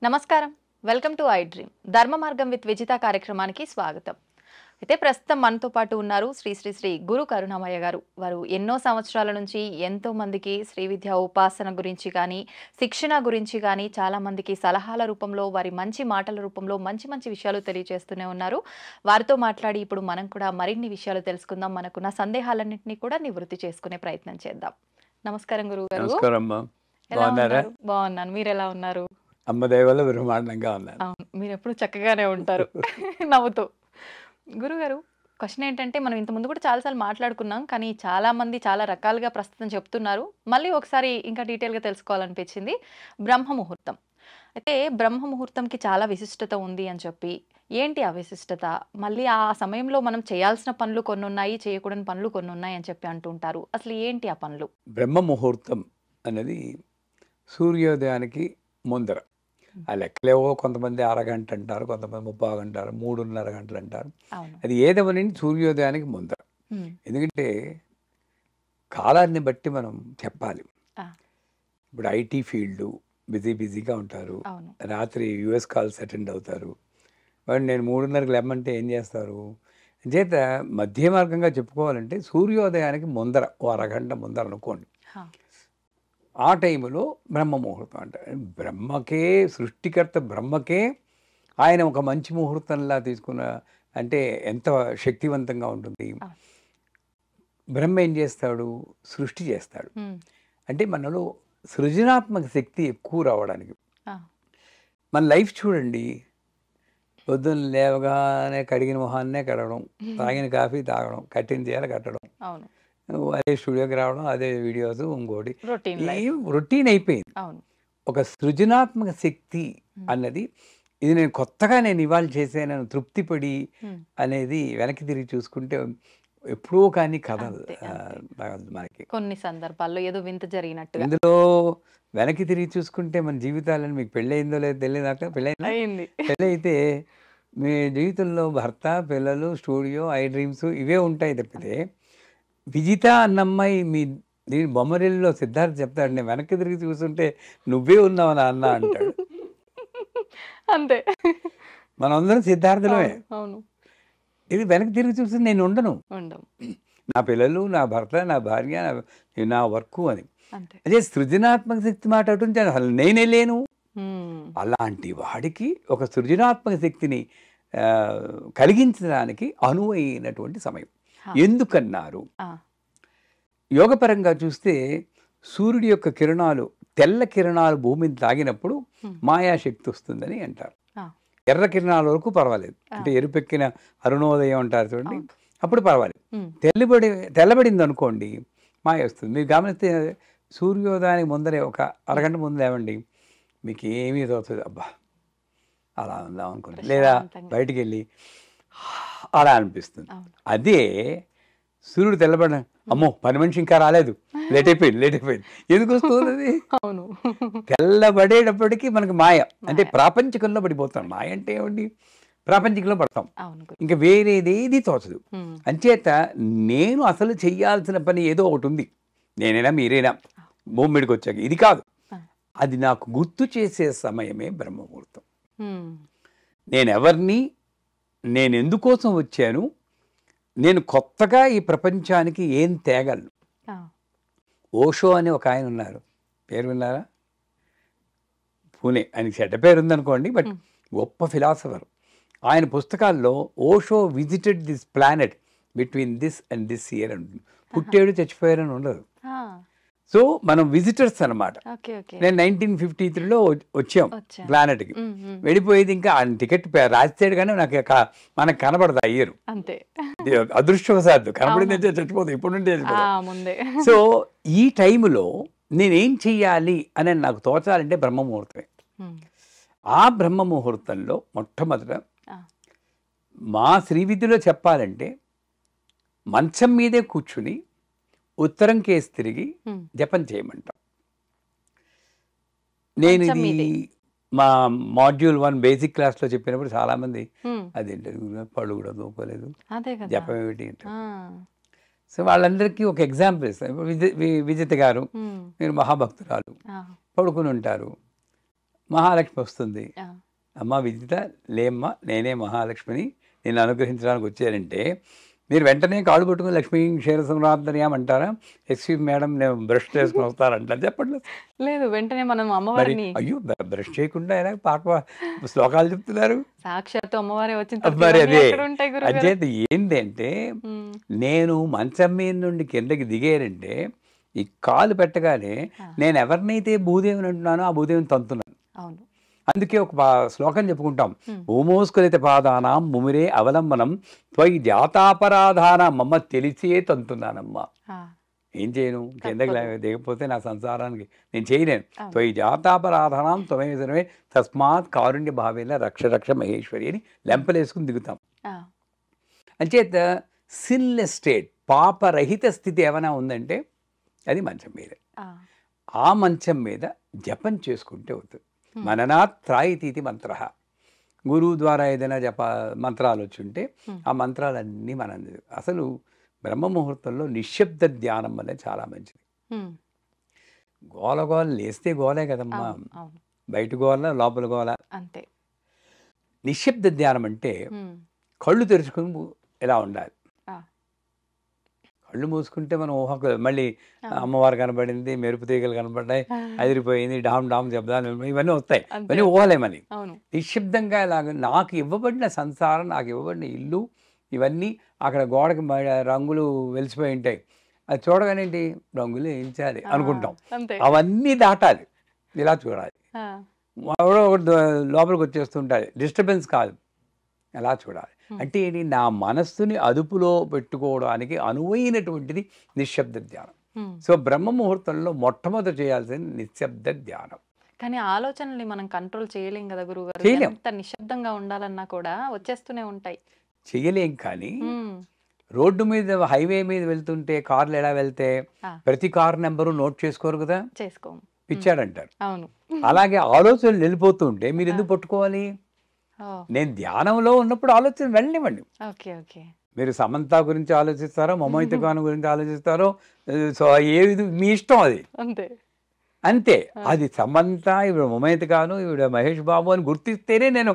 నమస్కారం. Welcome to I dream. ధర్మ మార్గం విత్ విజిత కార్యక్రమానికి స్వాగతం. అయితే ప్రస్తుతం మనతో పాటు ఉన్నారు శ్రీ గురు కరుణామయ్య గారు. వారు ఎన్నో సంవత్సరాల నుంచి ఎంతో మందికి శ్రీ విద్య ఉపాసన గురించి కానీ, శిక్షణ గురించి కానీ చాలా మందికి సలహాల రూపంలో, వారి మంచి మాటల రూపంలో మంచి మంచి విషయాలు తెలియజేస్తూనే ఉన్నారు. వారితో మాట్లాడి ఇప్పుడు మనం కూడా మరిన్ని విషయాలు తెలుసుకుందాం. మనకున్న సందేహాలన్నింటినీ కూడా నివృత్తి చేసుకునే ప్రయత్నం చేద్దాం. నమస్కారం గురువు గారు. నమస్కారం అమ్మా. ఎలా ఉన్నారు? బాగున్నాను. మీరు ఎలా ఉన్నారు? అమ్మ దయ వల్ల బ్రహ్మాండంగా ఉన్నాను. అవును, మీరు ఎప్పుడు చక్కగానే ఉంటారు నవ్వుతూ. గురుగారు, క్వశ్చన్ ఏంటంటే, మనం ఇంతకుముందు కూడా చాలాసార్లు మాట్లాడుకున్నాం, కానీ చాలా మంది చాలా రకాలుగా ప్రస్తుతం చెప్తున్నారు. మళ్ళీ ఒకసారి ఇంకా డీటెయిల్గా తెలుసుకోవాలనిపించింది. బ్రహ్మ ముహూర్తం. అయితే బ్రహ్మ ముహూర్తంకి చాలా విశిష్టత ఉంది అని చెప్పి, ఏంటి ఆ విశిష్టత? మళ్ళీ ఆ సమయంలో మనం చేయాల్సిన పనులు కొన్ని ఉన్నాయి, చేయకూడని పనులు కొన్ని ఉన్నాయి అని చెప్పి అంటుంటారు. అసలు ఏంటి ఆ పనులు? బ్రహ్మ ముహూర్తం అనేది సూర్యోదయానికి ముందర. ఆ లెక్కలేవో కొంతమంది అరగంట అంటారు, కొంతమంది 30 అంటారు, 3:30 గంటలు అంటారు. అది ఏదేమని సూర్యోదయానికి ముందర. ఎందుకంటే కాలాన్ని బట్టి మనం చెప్పాలి. ఇప్పుడు ఐటీ ఫీల్డ్ బిజీగా ఉంటారు, రాత్రి యుఎస్ కాల్స్ అటెండ్ అవుతారు. వాడు నేను 3:30కి లేమంటే ఏం చేస్తారు? చేత మధ్య మార్గంగా చెప్పుకోవాలంటే సూర్యోదయానికి ముందర, ఓ అరగంట ముందర అనుకోండి. ఆ టైంలో బ్రహ్మ ముహూర్తం అంటారు. బ్రహ్మకే, సృష్టికర్త బ్రహ్మకే ఆయన ఒక మంచి ముహూర్తంలా తీసుకున్న అంటే ఎంత శక్తివంతంగా ఉంటుంది. బ్రహ్మ ఏం చేస్తాడు? సృష్టి చేస్తాడు. అంటే మనలో సృజనాత్మక శక్తి ఎక్కువ రావడానికి. మన లైఫ్ చూడండి, పొద్దున్న లేవగానే కడిగిన మొహాన్నే కడగడం, తాగిన కాఫీ తాగడం, కట్టిన చీర కట్టడం, అదే స్టూడియోకి రావడం, అదే వీడియోస్, ఇంకోటి రొటీన్ అయిపోయింది. ఒక సృజనాత్మక శక్తి అన్నది, ఇది నేను కొత్తగా ఇవాళ చేశాను తృప్తిపడి అనేది వెనక్కి తిరిగి చూసుకుంటే ఎప్పుడో కానీ కథలు మనకి కొన్ని సందర్భాల్లో ఏదో వింత జరిగినట్టు. ఇందులో వెనక్కి తిరిగి చూసుకుంటే మన జీవితాలను, మీకు పెళ్ళయిందో లేదో తెలియదాకా, పెళ్ళి అయితే మీ జీవితంలో భర్త, పిల్లలు, స్టూడియో, ఐ డ్రీమ్స్ ఇవే ఉంటాయి తప్పితే, విజిత అన్నమ్మాయి మీ దీని బొమ్మరిల్లో సిద్ధార్థ్ చెప్తాడు, నేను వెనక్కి తిరిగి చూస్తుంటే నువ్వే ఉన్నావు నాన్న అంటాడు. అంతే, మనందరం సిద్ధార్థులమే. అవును. ఇది వెనక్కి తిరిగి చూస్తే నేను ఉండను, నా పిల్లలు, నా భర్త, నా భార్య, నా వర్క్ అని. అదే సృజనాత్మక శక్తి మాట అటుంటే అసలు నేనే లేను. అలాంటి వాడికి ఒక సృజనాత్మక శక్తిని కలిగించడానికి అనువైనటువంటి సమయం. ఎందుకన్నారు? యోగపరంగా చూస్తే సూర్యుడి యొక్క కిరణాలు, తెల్ల కిరణాలు భూమిని తాగినప్పుడు మాయాశక్తి వస్తుందని అంటారు. ఎర్ర కిరణాల వరకు పర్వాలేదు, అంటే ఎరుపెక్కిన అరుణోదయం అంటారు చూడండి, అప్పుడు పర్వాలేదు. తెల్లబడింది అనుకోండి, మాయ వస్తుంది. మీరు గమనిస్తే సూర్యోదయానికి ముందరే ఒక అరగంట ముందు లేవండి, మీకు ఏమీ తోచదు, అబ్బా అలా ఉందాం అనుకోండి, లేదా బయటికి వెళ్ళి అలా అనిపిస్తుంది. అదే సూర్యుడు తెల్లబడ, అమ్మో పని మనిషి ఇంకా రాలేదు, లేట్ అయిపోయింది. ఎందుకు వస్తుంది? అవును, తెల్లబడేటప్పటికీ మనకి మాయ, అంటే ప్రాపంచికంలో పడిపోతాం. మాయ అంటే ఏమిటి? ప్రాపంచికంలో పడతాం, ఇంకా వేరేదేది తోచదు. అంచేత నేను అసలు చెయ్యాల్సిన పని ఏదో ఒకటి ఉంది, నేనైనా మీరైనా భూమి మీదకి వచ్చాక, ఇది కాదు, అది నాకు గుర్తు చేసే సమయమే బ్రహ్మముహూర్తం. నేనెవరిని, నేను ఎందుకోసం వచ్చాను, నేను కొత్తగా ఈ ప్రపంచానికి ఏం తేగలను. ఓషో అని ఒక ఆయన ఉన్నారు, పేరు విన్నారా? పూణే, ఆయనకి చెడ్డ పేరు ఉందనుకోండి, బట్ గొప్ప ఫిలాసఫర్. ఆయన పుస్తకాల్లో Osho visited this planet between this and this year అంటుంది. పుట్టాడు చచ్చిపోయారని ఉండదు. సో మనం విజిటర్స్ అనమాట. నేను 1953లో వచ్చాం ప్లానెట్కి. వెళ్ళిపోయేది ఇంకా ఆయన టికెట్ రాస్తాడు, కానీ మనకు కనబడదు ఆ ఇయర్. అదృష్టవశాత్తు కనబడింది, చచ్చిపోతుంది, ఇప్పుడు నుండి చచ్చిపోతుంది. సో ఈ టైంలో నేనేం చెయ్యాలి అని నాకు తోచాలంటే బ్రహ్మ ముహూర్తమే. ఆ బ్రహ్మ ముహూర్తంలో మొట్టమొదట మా శ్రీవిద్యలో చెప్పాలంటే, మంచం మీదే కూర్చుని ఉత్తరం కేసు తిరిగి జపం చేయమంటాం. నేను ఇది మా మాడ్యూల్ 1 బేసిక్ క్లాస్లో చెప్పినప్పుడు చాలామంది అదేంటి పళ్ళు కూడా దూపలేదు, జపం ఏమిటి అంటే, సో వాళ్ళందరికీ ఒక ఎగ్జాంపుల్ ఇస్తాను. విజిత గారు, మీరు మహాభక్తురాలు, పడుకుని ఉంటారు, మహాలక్ష్మి వస్తుంది. ఆ! అమ్మ విజిత లేమ్మా, నేనే మహాలక్ష్మిని, నిన్ను అనుగ్రహించడానికి వచ్చానంటే మీరు వెంటనే కాళ్ళు పట్టుకుని లక్ష్మీ క్షీర సంరాధనయాం అంటారా? ఎక్స్‌క్యూజ్ మేడం నేను బ్రష్ చేసుకొని వస్తానంటారు. చెప్పండి. లేదు. వెంటనే మనం మరి అమ్మవారిని అయ్యో! బ్రష్ చేయకుండా ఎలా శ్లోకాలు చెప్తున్నారు? సాక్షాత్తు అమ్మవారే వచ్చిన తర్వాత మరి ఇవన్నీ అదే. ఎక్కడుంటాయి గురువుగారు? అంచేత ఏంటంటే హ్మ్. నేను మంచం మీద నుండి కిందకి దిగానంటే ఈ కాలు పెట్టగానే ఆ! నేను ఎవరినైతే భూదేవిని అంటున్నానో ఆ భూదేవిని తంతున్నాను. అవును. అందుకే ఒక శ్లోకం చెప్పుకుంటాం. హ్మ్. భూమోస్కలిత పాదానాం ముమిరే అవలంబనం త్వయి జాతాపరాధాన మమ్మ తెలిసే తంతున్నానమ్మా. ఆ! ఏం చేయను? కిందకి తప్పదు. దిగకపోతే నా సంసారానికి నేను చేయలేను. అవును. త్వయి జాతాపరాధానాం త్వమేవ సర్వే తస్మాత్ కారుణ్య భావేన రక్ష రక్ష మహేశ్వరి అని లెంపలేసుకుని దిగుతాం. ఆ! అంచేత సిన్లెస్ స్టేట్, పాపరహిత స్థితి ఏమైనా ఉందంటే అది మంచం మీద. ఆ! ఆ మంచం మీద జపం చేసుకుంటే అవుతుంది. హ్మ్. మననాత్ త్రాయితీతి మంత్ర. గురువు ద్వారా ఏదైనా మంత్రాలు వచ్చి ఉంటే హ్మ్. ఆ మంత్రాలన్నీ మనం అసలు బ్రహ్మ ముహూర్తంలో నిశ్శబ్ద ధ్యానం అనేది చాలా మంచిది. హ్మ్. గోల గోల లేస్తే గోలే కదమ్మా. అవును. అవును. బయట గోల, లోపల గోల. అంతే. నిశ్శబ్ద ధ్యానం అంటే హ్మ్. కళ్ళు తెరుచుకుని ఇలా ఉండాలి. ఆ! కళ్ళు మూసుకుంటే మనం మళ్ళీ అవును. అమ్మవారు కనబడింది, మెరుపు తీగలు కనబడ్డాయి, అదిరిపోయింది, డామ్ డామ్ శబ్దాలు ఇవన్నీ వస్తాయి. అంతే. ఇవన్నీ ఊహలే మనకి. అవును. నిశ్శబ్దంగా ఇలాగ నాకు ఇవ్వబడిన సంసారం, నాకు ఇవ్వబడిన ఇల్లు, ఇవన్నీ అక్కడ గోడకి రంగులు వెలిసిపోయి ఉంటాయి. అది చూడగానే ఏంటి రంగులు వేయించాలి ఆ! అనుకుంటాం. అంతే. అవన్నీ దాటాలి. ఇలా చూడాలి. ఆ! ఎవడో ఒకడు లోపలికి వచ్చేస్తుంటాడు. డిస్టర్బెన్స్ కాదు. ఎలా చూడాలి. హ్మ్. అంటే ఏంటి నా మనస్సుని అదుపులో పెట్టుకోవడానికి అనువైనటువంటిది నిశ్శబ్ద ధ్యానం. హ్మ్. సో బ్రహ్మ ముహూర్తంలో మొట్టమొదట చేయాల్సింది నిశ్శబ్ద ధ్యానం. కానీ ఆలోచనల్ని మనం కంట్రోల్ చేయలేం గదా గురువుగారు. చేయలేం. ఎంత నిశ్శబ్దంగా ఉండాలన్నా కూడా వచ్చేస్తూనే ఉంటాయి. చేయలేం కానీ హ్మ్. రోడ్డు మీద హైవే మీద వెళ్తుంటే కార్లు ఎలా వెళ్తే ఆ! ప్రతి కార్ నెంబరు నోట్ చేసుకోరు కదా, చేసుకోము. హ్మ్. పిచ్చాడంటారు. అవును. అలాగే ఆలోచనలు వెళ్ళిపోతూ ఉంటే మీరు ఆ! ఎందుకు పట్టుకోవాలి? ఓహ్! నేను ధ్యానంలో ఉన్నప్పుడు ఆలోచన వెళ్ళనివ్వండి. ఓకే. ఓకే. మీరు సమంత గురించి ఆలోచిస్తారో, మమైత ఖాన్ గురించి ఆలోచిస్తారో, సో ఏది మీ ఇష్టం అది. అంతే. అంతే. ఆ! అది సమంత, ఈవిడ మమైత ఖాను, ఈవిడ మహేష్ బాబు అని గుర్తిస్తేనే నేను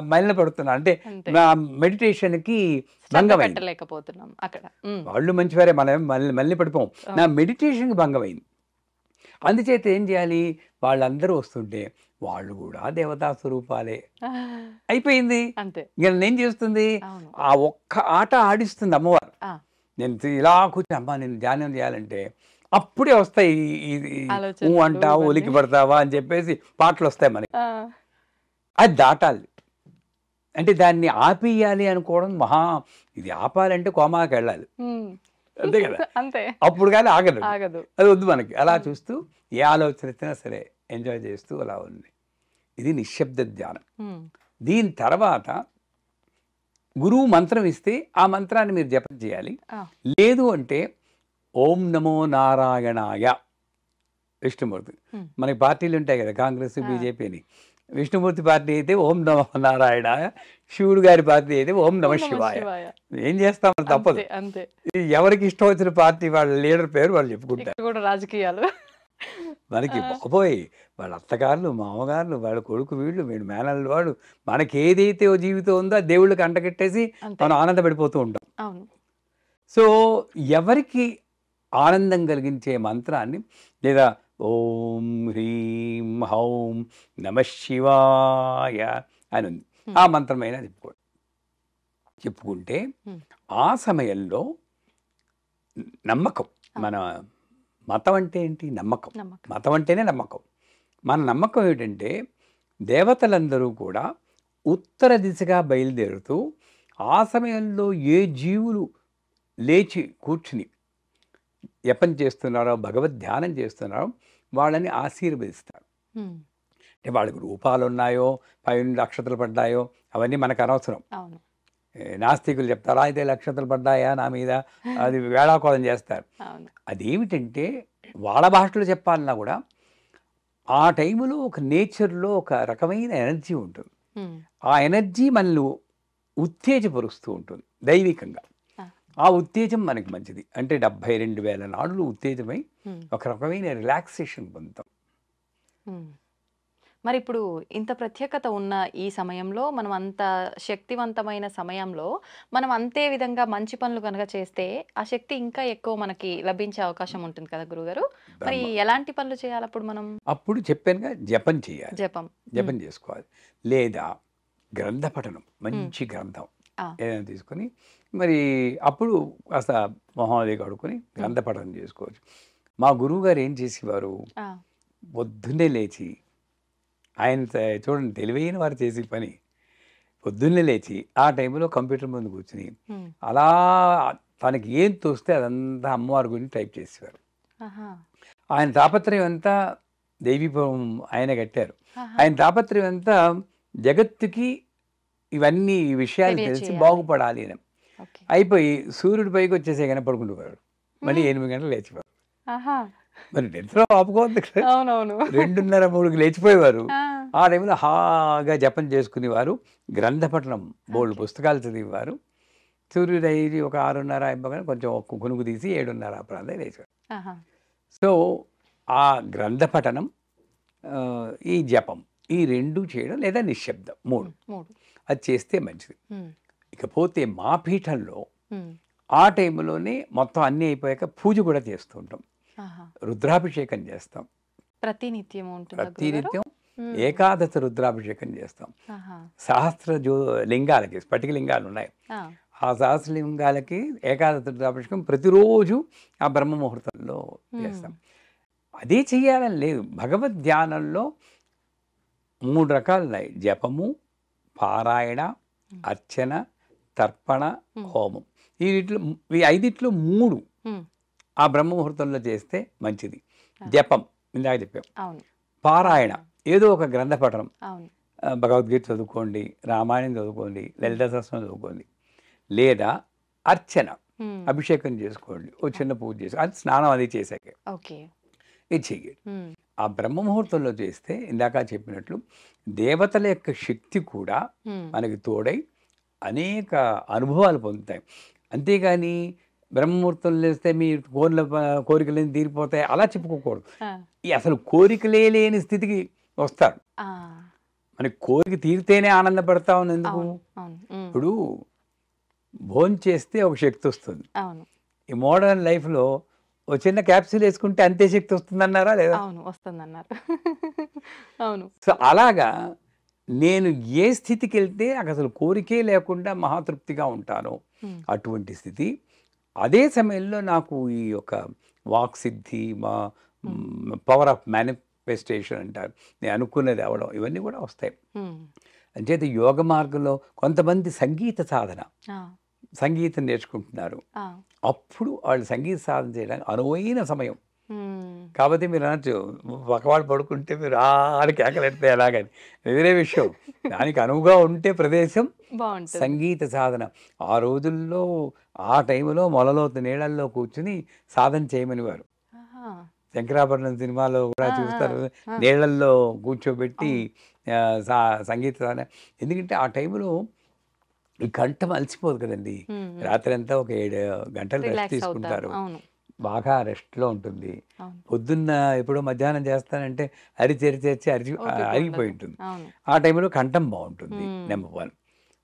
మలిన పడుతున్నా. అంటే అంతే. నా మెడిటేషన్‌కి శ్రద్ధ భంగమైంది. పెట్టలేకపోతున్నాం అక్కడ. హ్మ్. వాళ్ళు మంచివారే, మనమేం మళ్ళీ పడిపోం. నా అవును. మెడిటేషన్‌కి భంగమైంది. అందుచేత ఏం చేయాలి? వాళ్ళందరూ వస్తుంటే వాళ్ళు కూడా దేవతా స్వరూపాలే. అయిపోయింది. అంతే. ఇక నేనేం చేస్తుంది? అవును. ఆ ఒక్క ఆట ఆడిస్తుంది అమ్మవారు. ఆ! నేను ఇలా కూర్చొని అమ్మా నేను ధ్యానం చేయాలంటే అప్పుడే వస్తాయి ఈ ఆలోచనలు అంటావా, ఇవన్నీ. ఉలికి పడతావా అని చెప్పేసి పాటలు వస్తాయి మనకి. ఆ! అది దాటాలి. అంటే దాన్ని ఆపేయాలి అనుకోవడం ఇది ఆపాలంటే కోమాకి వెళ్ళాలి. హ్మ్. అంతే కదా. అంతే. అప్పుడు కానీ ఆగదు. ఆగదు. అది వద్దు మనకి. అలా హ్మ్. చూస్తూ ఏ ఆలోచన వచ్చినా సరే ఎంజాయ్ చేస్తూ అలా ఉంది. ఇది నిశ్శబ్ద ధ్యానం. హ్మ్. దీని తర్వాత గురువు మంత్రం ఇస్తే ఆ మంత్రాన్ని మీరు జపం చేయాలి. ఆ! లేదు అంటే ఓం నమో నారాయణాయ విష్ణుమూర్తి. హ్మ్. మనకి పార్టీలు ఉంటాయి కదా, కాంగ్రెస్, ఆ! బీజేపీ అని. విష్ణుమూర్తి పార్టీ అయితే ఓం నమో నారాయణాయ, శివుడు గారి పార్టీ అయితే ఓం నమ ఓం నమః శివాయ. శివాయ. ఏం చేస్తాం, మరి తప్పదు. అంతే. అంతే. ఎవరికి ఇష్టం వచ్చిన పార్టీ వాళ్ళ లీడర్ పేరు వాళ్ళు చెప్పుకుంటారు. ఇక్కడ కూడా రాజకీయాలు. మనకి ఆ! బాబోయ్ వాళ్ళ అత్తగారులు, మామగారులు, వాళ్ళ కొడుకు వీడు మేనల్లుడు వాడు, మనకి ఏదైతే ఓ జీవితం ఉందో ఆ దేవుళ్ళకి అంటగట్టేసి అంతే. మనం ఆనందపడిపోతూ ఉంటాం. అవును. సో ఎవరికి ఆనందం కలిగించే మంత్రాన్ని, లేదా ఓం హ్రీం హౌం నమ శివాయ అని ఉంది, హ్మ్. ఆ మంత్రమైనా చెప్పుకుంటే హ్మ్. ఆ సమయంలో నమ్మకం. మన మతం అంటే ఏంటి? నమ్మకం. నమ్మకం. మతం అంటేనే నమ్మకం. మన నమ్మకం ఏమిటంటే దేవతలందరూ కూడా ఉత్తర దిశగా బయలుదేరుతూ ఆ సమయంలో ఏ జీవులు లేచి కూర్చుని జపం చేస్తున్నారో, భగవద్ ధ్యానం చేస్తున్నారో వాళ్ళని ఆశీర్వదిస్తారు. హ్మ్. అంటే వాళ్ళకి రూపాలు ఉన్నాయో, పైనుండి అక్షతలు పడ్డాయో అవన్నీ మనకు అనవసరం. అవును. నాస్తికులు చెప్తారు అయితే నక్షత్రాలు పడ్డాయా నా మీద, అది వేళాకోళం చేస్తారు. అవును. అదేమిటంటే వాళ్ళ భాషలో చెప్పాలన్నా కూడా ఆ టైంలో ఒక నేచర్లో ఒక రకమైన ఎనర్జీ ఉంటుంది. హ్మ్. ఆ ఎనర్జీ మనల్ని ఉత్తేజపరుస్తూ ఉంటుంది దైవికంగా. ఆ! ఆ ఉత్తేజం మనకి మంచిది. అంటే 72,000 నాడులు ఉత్తేజమై హ్మ్. ఒక రకమైన రిలాక్సేషన్ పొందుతాం. హ్మ్. మరి ఇప్పుడు ఇంత ప్రత్యేకత ఉన్న ఈ సమయంలో మనం అంత శక్తివంతమైన సమయంలో మనం అంతే విధంగా మంచి పనులు కనుక చేస్తే ఆ శక్తి ఇంకా ఎక్కువ మనకి లభించే అవకాశం ఉంటుంది కదా గురుగారు. మరి బ్రహ్మ ఎలాంటి పనులు చేయాలి అప్పుడు మనం? అప్పుడు చెప్పానుగా జపం చేయాలి. జపం. జపం చేసుకోవాలి. లేదా గ్రంథ పఠనం, హ్మ్. మంచి గ్రంథం ఆ! ఏదైనా తీసుకొని మరి అప్పుడు కాస్త మొహం అది కడుక్కొని హ్మ్. గ్రంథ పఠనం చేసుకోవచ్చు. మా గురువుగారు ఏం చేసేవారు, ఆ! పొద్దున్నే లేచి ఆయన చూడండి తెలివైన వారు చేసే పని. పొద్దున్నే లేచి ఆ టైంలో కంప్యూటర్ ముందు కూర్చొని హ్మ్. అలా తనకి ఏం తోస్తే అదంతా అమ్మవారి గురించి టైప్ చేసేవారు. ఆహా! ఆయన తాపత్రయం అంతా దైవీభవం ఆయన కట్టారు. ఆహా! ఆయన తాపత్రయం అంతా జగత్తుకి ఇవన్నీ ఈ విషయాలు తెలిసి తెలియచేయాలి. బాగుపడాలి అని. ఓకే. అయిపోయి సూర్యుడి పైకి వచ్చేసే కన్నా పడుకుంటున్నాడు. మళ్ళీ హ్మ్. 8 గంటలకు లేచిపోయారు. ఆహా! మరి నిద్ర ఆపుకోవద్దు కదా! అవునవును. 2:30, 3కి లేచిపోయేవారు. ఆ! ఆ టైంలో హాగా జపం చేసుకునేవారు. గ్రంథ పఠనం బోలెడు ఓకే. పుస్తకాలు చదివేవారు. సూర్యోదయం ఒక 6:30 అయిపోగానే కొంచెం ఒక్క కునుకు తీసి 7:30 ఆ ప్రాంతానికి లేచేవారు. ఆహా! సో, ఆ గ్రంథ పఠనం, ఈ జపం ఈ 2 చేయడం లేదా నిశ్శబ్దం 3 3. అది చేస్తే మంచిది. హ్మ్. ఇకపోతే మా పీఠంలో హ్మ్. ఆ టైంలోనే మొత్తం అన్నీ అయిపోయాక పూజ కూడా చేస్తూ ఉంటాం. ఆహా! రుద్రాభిషేకం చేస్తాం. ప్రతినిత్యం ఉంటుందా గురుగారు? ప్రతినిత్యం హ్మ్. ఏకాదశ రుద్రాభిషేకం చేస్తాం. ఆహా! సహస్ర లింగాలకి స్ఫటిక లింగాలు ఉన్నాయి. ఆ! ఆ సహస్ర లింగాలకి ఏకాదశ రుద్రాభిషేకం ప్రతిరోజు ఆ బ్రహ్మ ముహూర్తంలో హ్మ్. చేస్తాం. అదే చెయ్యాలని లేదు. భగవద్ ధ్యానంలో 3 రకాలున్నాయి. జపము, పారాయణ, హ్మ్. అర్చన, తర్పణ, హ్మ్. హోమం. ఈ ఐదిట్లో 3 హ్మ్. ఆ బ్రహ్మ ముహూర్తంలో చేస్తే మంచిది. ఆ! జపం ఇందాక చెప్పాం. అవును. పారాయణ పారాయణం. ఏదో ఒక గ్రంథ పఠనం. అవును. భగవద్గీత చదువుకోండి, రామాయణం చదువుకోండి, హ్మ్. లలిత సహస్రం చదువుకోండి. లేదా అర్చన, హ్మ్. అభిషేకం చేసుకోండి. ఓ ఆ! చిన్న పూజ చేసి అది స్నానం అది చేశాకే. ఓకే. ఇది చెయ్యండి. హ్మ్. ఆ బ్రహ్మ ముహూర్తంలో చేస్తే ఇందాక చెప్పినట్లు దేవతల యొక్క శక్తి కూడా హ్మ్. మనకి తోడై అనేక అనుభవాలు పొందుతాయి. అంతేగాని బ్రహ్మముహూర్తంలో లేస్తే మీ కోరికలన్నీ తీరిపోతాయి అలా చెప్పుకోకూడదు. ఆ! ఈ అసలు కోరికలే లేని స్థితికి వస్తారు. ఆ! మనకి కోరిక తీరితేనే ఆనందపడతామని ఎందుకు? అవును. అవును. హ్మ్. ఇప్పుడు భోంచేస్తే ఒక శక్తి వస్తుంది. అవును. ఈ మోడర్న్ లైఫ్‌లో ఓ చిన్న క్యాప్సూల్ యేసుకుంటే అంతే శక్తి వస్తుందన్నారా లేదా? అవును. వస్తుందన్నారు. అవును. సో, అలాగా నేను ఏ స్థితికెళ్తే నాకసలు కోరికే లేకుండా మహాతృప్తిగా ఉంటానో హ్మ్. అటువంటి స్థితి. అదే సమయంలో నాకు ఈ యొక్క వాక్సిద్ధి, హ్మ్. పవర్ ఆఫ్ మేనిఫెస్టేషన్ అంటారు. నేను అనుకున్నది అవ్వడం ఇవన్నీ కూడా వస్తాయి. హ్మ్. అంచేత యోగ మార్గంలో కొంతమంది సంగీత సాధన, ఆ! సంగీతం నేర్చుకుంటున్నారు. ఆ! అప్పుడు వాళ్ళు సంగీత సాధన చేయడానికి అనువైన సమయం. హ్మ్. కాపోతే మీరనొచ్చు, పక్కవాడు పడుకుంటే మీరు అని కేకలెడితే ఎలాగని. వేరే విషయం. దానికి అనువుగా ఉంటే ప్రదేశం బావుంటుంది. సంగీత సాధన. ఆ రోజుల్లో ఆ టైంలో మొలలోతు నీళ్ళల్లో కూర్చొని సాధన చేయమనేవారు. ఆహా! 'శంకరాభరణం' సినిమాలో కూడా ఆ! ఆ! చూస్తారు. ఆ! నీళ్ళల్లో కూర్చోబెట్టి అవును. ఆహ్, సా సంగీత సాధన. ఎందుకంటే ఆ టైంలో ఈ కంఠం అలసిపోదు కదండీ! హ్మ్. హ్మ్. రాత్రంతా ఒక 7 గంటలు రెస్ట్ రిలాక్స్ అవుతారు. తీసుకుంటారు. అవును. బాగా రెస్ట్‌లో ఉంటుంది. అవును. పొద్దున్న ఎప్పుడో మధ్యాహ్నం చేస్తానంటే అరిచి ఓపిక అరిగిపోయి ఉండదు. ఉంటుంది. అవును. ఆ టైంలో కంఠం బావుంటుంది. హ్మ్. నంబర్ 1.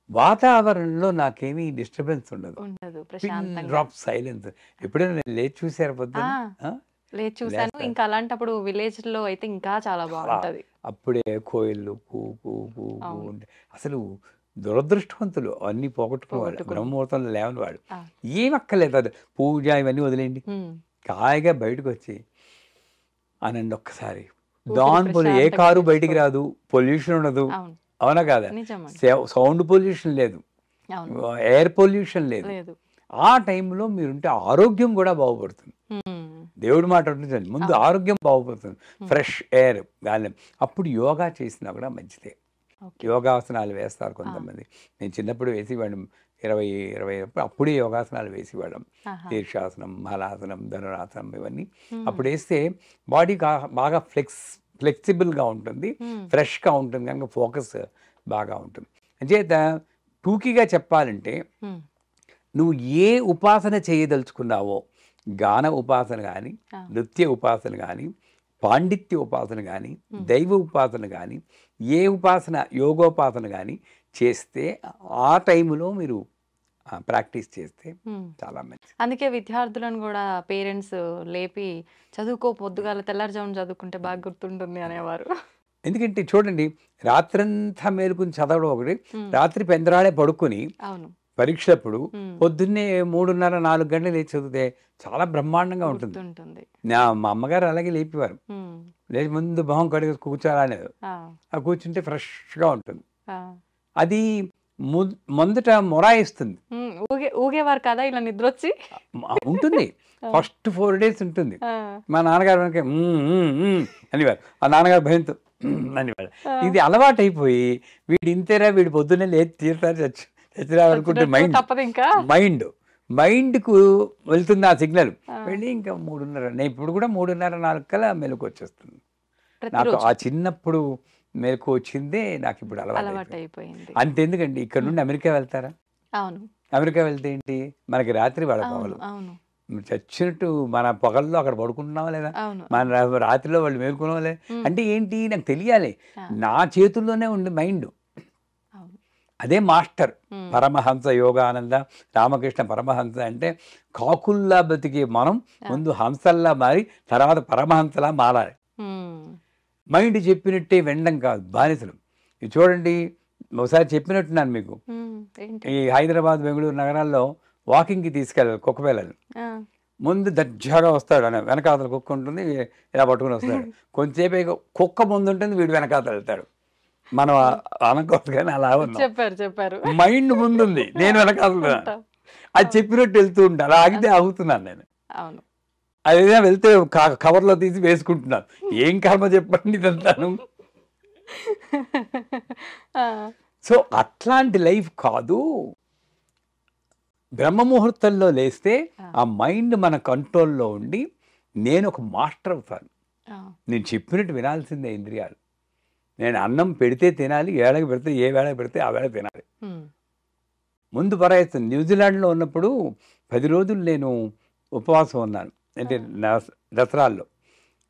వాతావరణంలో నాకేమీ డిస్టర్బెన్స్ ఉండదు. ఉండదు. పిన్ ప్రశాంతంగా. Drop silence. ఎప్పుడైనా నేను లేచి చూసారా ఆ! పొద్దున్న? ఆ! లేదు చూసాను. లేస్తారు. ఇంకా అలాంటప్పుడు విలేజ్‌లో అయితే ఇంకా చాలా చాలా. బావుంటది. అప్పుడే కోయిల్లు కూ కూ కూ కూ అవును. అంటే అసలు దురదృష్టవంతులు అన్నీ పోగొట్టుకున్న వాళ్ళు. పోగొట్టుకున్నాం. బ్రహ్మముహూర్తంలో లేవని వాళ్ళు. ఆ! ఏం అక్కర్లేదు. అది పూజ ఇవన్నీ వదిలేయండి. హ్మ్. హాయిగా బయటకొచ్చి అనండి ఒక్కసారి. ఊపిరి ఏ ప్రశాంతంగా కారు బయటికి పీల్చుకోవచ్చు. రాదు. పొల్యూషన్ ఉండదు. అవును. అవునా కాదా? నిజమండి. సౌండ్ పొల్యూషన్ లేదు. అవును. ఎయిర్ పొల్యూషన్ లేదు. లేదు. ఆ టైంలో మీరుంటే ఆరోగ్యం కూడా బాగుపడుతుంది. హ్మ్. దేవుడి మాట ఉంటుందండి. ముందు అవును. ఆరోగ్యం బాగుపడుతుంది. హ్మ్. ఫ్రెష్ ఎయిర్ గాలి. అప్పుడు యోగా చేసినా కూడా మంచిదే. ఓకే. యోగాసనాలు వేస్తారు ఆ! కొంతమంది. నేను చిన్నప్పుడు వేసేవాడిని. 20 అప్పుడే యోగాసనాలు వేసేవాళ్ళం. ఆహా! శీర్షాసనం, హలాసనం, ధనురాసనం ఇవన్నీ. హ్మ్. అప్పుడేస్తే బాడీ బాగా ఫ్లెక్సిబుల్‌గా ఉంటుంది. హ్మ్. ఫ్రెష్‌గా ఉంటుంది కనుక ఫోకస్ బాగా ఉంటుంది. అంచేత టూకీగా చెప్పాలంటే హ్మ్. నువ్వు ఏ ఉపాసన చేయదలుచుకున్నావో, గాన ఉపాసన గానీ, ఆ! నృత్య ఉపాసన గానీ, పాండిత్య ఉపాసన కానీ ఉమ్, దైవ ఉపాసన కానీ ఏ ఉపాసన యోగోపాసన కానీ చేస్తే ఆ టైంలో మీరు ప్రాక్టీస్ చేస్తే ఉమ్. చాలా మంచిది. అందుకే విద్యార్థులను కూడా పేరెంట్స్ లేపి చదువుకో, పొద్దుగాల తెల్లారుజామున చదువుకుంటే బాగా గుర్తుంటుంది అనేవారు. ఎందుకంటే చూడండి, రాత్రంతా మేలుకుని చదవడం ఒకటి, ఉమ్, రాత్రి పెందరాడే పడుకొని అవును. పరీక్షలప్పుడు ఉమ్, పొద్దున్నే 3:30, 4 గంటలు లేచి చదివితే చాలా బ్రహ్మాండంగా ఉంటుంది. గుర్తుంటుంది. మా అమ్మగారు అలాగే లేపేవారు. ఉమ్, లేచి ముందు మొహం కడిగి కూర్చోాలనేది. ఆ, ఆ కూర్చుంటే ఫ్రెష్గా ఉంటుంది. ఆ. అది మొదట మొరాయిస్తుంది. ఊగేవారు కదా ఇలా నిద్ర వచ్చి. ఉంటుంది. ఆ, ఫస్ట్ 4 days ఉంటుంది. ఆ, మా నాన్నగారు వెనక అనేవారు. ఆ నాన్నగారు భయంతో అనేవారు. ఆ. ఇది అలవాటైపోయి వీడు ఇంతేరా, వీడు పొద్దున్నే లేచి తీరుతారు చచ్చిరా అనుకుంటే చచ్చినట్టు తప్పదు ఇంకా. మైండ్కు వెళ్తుంది ఆ సిగ్నల్. ఆ, వెళ్ళి ఇంకా 3:30, నేను ఇప్పుడు కూడా 3:30, 4 కల్లా మెలకు వచ్చేస్తుంది. నాకు ప్రతిరోజు ఆ చిన్నప్పుడు మెలకు వచ్చిందే నాకు ఇప్పుడు అలవాటు అలవాటు. అయిపోయింది. అంతెందుకండి, ఇక్కడ నుండి అమెరికా వెళ్తారా? అవును, అమెరికా వెళ్తే ఏంటి, మనకి రాత్రి వాళ్ళ అవును, పగలు. అవును, చచ్చినట్టు మన పగల్లో అక్కడ పడుకుంటున్నావా లేదా, అవును. మన రాత్రిలో వాళ్ళు మేలుకున్నావా లేదా, ఉమ్, అంటే ఏంటి నాకు తెలియాలి. ఆ, నా చేతుల్లోనే ఉంది మైండ్. అవును. అదే మాస్టర్. ఉమ్, పరమహంస యోగానంద రామకృష్ణ పరమహంస అంటే కాకుల్లా బతికే మనం ఆ, ముందు హంసల్లా మారి తర్వాత పరమహంసలా మారాలి. ఉమ్, మైండ్ చెప్పినట్టే వినడం కాదు, బానిసలు. ఇది చూడండి, ఒకసారి చెప్పినట్టున్నాను మీకు. ఉమ్, ఏంటి? ఈ హైదరాబాద్, బెంగళూరు నగరాల్లో వాకింగ్కి తీసుకెళ్ళాలి కుక్క పిల్లలు. ఆ, ముందు దర్జాగా వస్తాడు, అని వెనకాతల కుక్క ఉంటుంది, ఇలా పట్టుకుని వస్తాడు. కొంచెంసేపు ఇక కుక్క ముందు ఉంటుంది, వీడు వెనకాతల వెళ్తాడు. మనం అనుకోవచ్చు కానీ అలా ఉన్నాం. చెప్పారు. మైండ్ ముందుంది, నేను వెనకాతల. ఉంటా. అది అవును, చెప్పినట్టు వెళ్తూ ఉంటాను. అలా ఆగితే ఆగుతున్నాను నేను. అవును. అదేదో వెళ్తే కవర్లో తీసి వేసుకుంటున్నాను. ఏం కర్మ చెప్పండి ఇదంతాను. ఆ, సో అట్లాంటి లైఫ్ కాదు. బ్రహ్మముహూర్తంలో లేస్తే ఆ, ఆ మైండ్ మన కంట్రోల్లో ఉండి నేను ఒక మాస్టర్ అవుతాను. ఆ, నేను చెప్పినట్టు వినాల్సిందే ఇంద్రియాలు. నేను అన్నం పెడితే తినాలి, ఏళ్ళకి పెడితే ఏ వేళకి పెడితే ఆ వేళ తినాలి. ఉమ్, ముందు పరాయిస్తుంది. న్యూజిలాండ్లో ఉన్నప్పుడు 10 రోజులు నేను ఉపవాసం ఉన్నాను. అంటే దసరాల్లో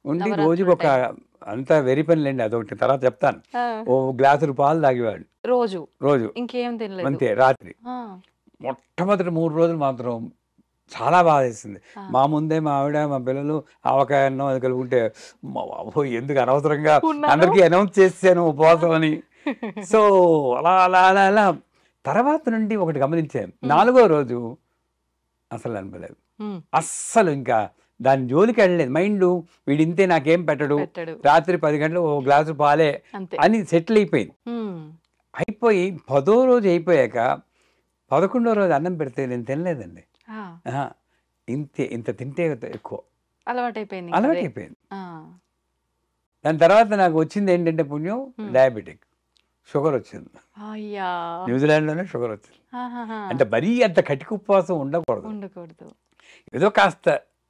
ఉండి రోజుకి ఒక, నవరాత్రుల అంతా వెరీ పనిలేండి, అదొకటి తర్వాత చెప్తాను. ఆ, ఓ గ్లాసులు పాలు తాగేవాడు రోజు రోజు. ఇంకేం తినలేదు. అంతే. రాత్రి ఆ, మొట్టమొదటి 3 రోజులు మాత్రం చాలా బాధ వేసింది. ఆ, మా ముందే మా ఆవిడ, మా పిల్లలు ఆవకాయ అన్నం అది కలుపుకుంటే, ఎందుకు అనవసరంగా ఉన్నాను. అందరికీ అనౌన్స్ చేసాను ఉపవాసం అని. సో అలా అలా అలా అలా తర్వాత నుండి ఒకటి గమనించాను. 4వ రోజు అసలు అనిపలేదు. ఉమ్, అస్సలు ఇంకా దాని జోలికి వెళ్ళలేదు. మైండ్ వీడింతే నాకేం పెట్టడు, పెట్టడు. రాత్రి 10 గంటలు ఓ గ్లాసు పాలే అంతే. అని సెటిల్ అయిపోయింది. ఉమ్, అయిపోయి 10వ రోజు అయిపోయాక 11వ రోజు అన్నం పెడితే నేను తినలేదండి. ఆ, ఆహా, ఇంత తింటే ఎక్కువ అలవాటైపోయింది ఇంకా అదే. అలవాటైపోయింది. ఆ, దాని తర్వాత నాకు వచ్చింది ఏంటంటే పుణ్యం, ఉమ్, డయాబెటిక్, షుగర్ వచ్చింది. అయ్యా, న్యూజిలాండ్లోనే షుగర్ వచ్చింది. ఆహాహా, అంటే మరీ అంత కటిక ఉపవాసం ఉండకూడదు. ఉండకూడదు. ఏదో కాస్త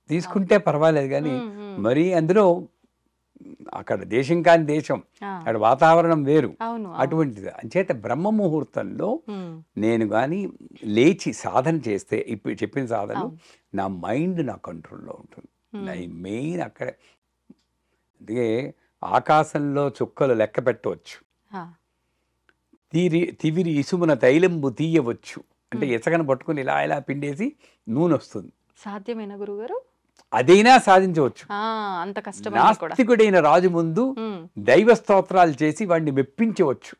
తీసుకుంటే పర్వాలేదు కానీ ఉమ్, ఉమ్, మరీ అందులో అక్కడ దేశం కాని దేశం, ఆ, అక్కడ వాతావరణం వేరు, అవును, అవును. అటువంటిది. అంచేత బ్రహ్మ ముహూర్తంలో ఉమ్, నేను కానీ లేచి సాధన చేస్తే, ఇప్పుడు చెప్పిన సాధనలు, అవును. నా మైండ్ నా కంట్రోల్లో ఉంటుంది. నా ఉమ్, మెయిన్ అక్కడే. అందుకే ఆకాశంలో చుక్కలు లెక్క పెట్టవచ్చు, ఆ, తివిరి ఇసుమున తైలంబు తీయవచ్చు. అంటే ఉమ్. ఇసకను పట్టుకుని ఇలా ఇలా పిండేసి నూనె వస్తుంది. సాధ్యమేనా గురుగారు? అదైనా సాధించవచ్చు. ఆ, అంత కష్టమైంది కూడా. నాస్తికుడైన రాజు ముందు ఉమ్, దైవ స్తోత్రాలు చేసి వాడిని మెప్పించవచ్చు.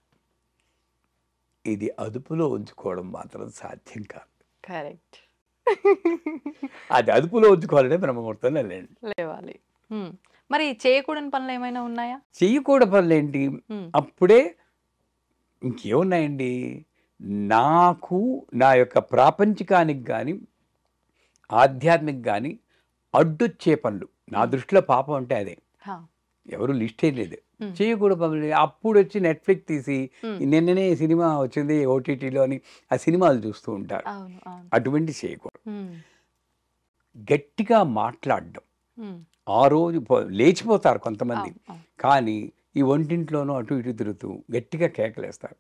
ఇది అదుపులో ఉంచుకోవడం మాత్రం సాధ్యం కాదు. కరెక్ట్. అది అదుపులో ఉంచుకోవాలంటే బ్రహ్మముహూర్తంలో లేండి. లేవాలి. ఉమ్, మరి చేయకూడని పనులు ఏమైనా ఉన్నాయా? చెయ్యకూడని పనులు ఏంటి? ఉమ్, అప్పుడే ఇంకేమున్నాయండి? నాకు నా యొక్క ప్రాపంచికానికి కానీ ఆధ్యాత్మిక కానీ అడ్డొచ్చే పనులు. నా ఉమ్, దృష్టిలో పాపం అంటే అదే. హా, ఎవరు లిస్టే లేదు. ఉమ్, చేయకూడదు పనులు. అప్పుడు వచ్చి నెట్ఫ్లిక్స్ తీసి ఉమ్, నిన్ననే సినిమా వచ్చింది ఓటీటీలో అని ఆ సినిమాలు చూస్తూ ఉంటారు. అవును, అవును. అటువంటి చేయకూడదు. ఉమ్, గట్టిగా మాట్లాడడం. ఉమ్, ఆ రోజు లేచిపోతారు కొంతమంది, అవును, అవును. కానీ ఈ వంటింట్లోనూ అటు ఇటు తిరుగుతూ గట్టిగా కేకలేస్తారు.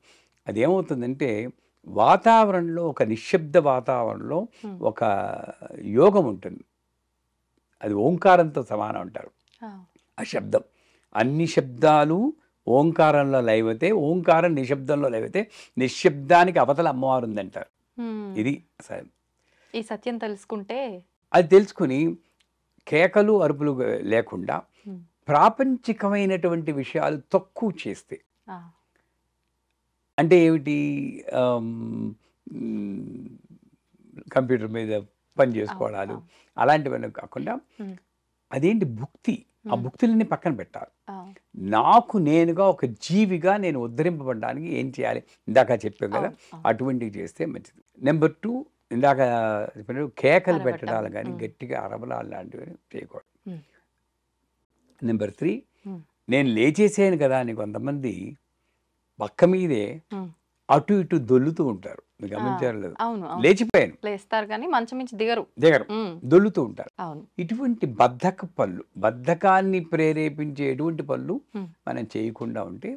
అదేమవుతుందంటే వాతావరణంలో, ఒక నిశ్శబ్ద వాతావరణంలో ఉమ్, ఒక యోగం ఉంటుంది. అది ఓంకారంతో సమానం అంటారు. ఆ, ఆ శబ్దం. అన్ని శబ్దాలు ఓంకారంలో లయమైతే, ఓంకారం నిశ్శబ్దంలో లయమైతే, నిశ్శబ్దానికి అవతల అమ్మవారు ఉందంటారు. హ్మ్. ఇది అసలు. ఈ సత్యం తెలుసుకుంటే అది తెలుసుకుని కేకలు, అరుపులు లేకుండా హ్మ్. ప్రాపంచికమైనటువంటి విషయాలు తక్కువ చేస్తే, ఆ! అంటే ఏమిటి? ఆహ్, హ్మ్, కంప్యూటర్ మీద పని అవును. చేసుకోవడాలు అవును. అలాంటివన్నీ కాకుండా హ్మ్. అదేంటి భుక్తి. ఆ హ్మ్. భుక్తులన్నీ పక్కన పెట్టాలి. ఆ! నాకు నేనుగా ఒక జీవిగా నేను ఉద్ధరింపబడడానికి ఏం చేయాలి? ఇందాక చెప్పాం కదా! అవును. అవును. అటువంటివి చేస్తే మంచిది. నెంబర్ 2, ఇందాక చెప్పినట్టు కేకలు అరవటం. పెట్టడాలు గానీ, హ్మ్. గట్టిగా అరవడాలు లాంటివి చేయకూడదు. హ్మ్. నెంబర్ 3, హ్మ్. నేను లేచేసాను కదా అని కొంతమంది పక్క మీదే హ్మ్. అటు ఇటు దొర్లుతూ ఉంటారు. మీరు ఆ! గమనించారో లేదో? అవును. అవును. లేచిపోయాను. లేస్తారు కానీ మంచం మించి దిగరు. దిగరు. హ్మ్. దొర్లుతూ ఉంటారు. అవును. ఇటువంటి బద్ధక పనులు, బద్ధకాన్ని ప్రేరేపించే ఎటువంటి పనులు హ్మ్. మనం చేయకుండా ఉంటే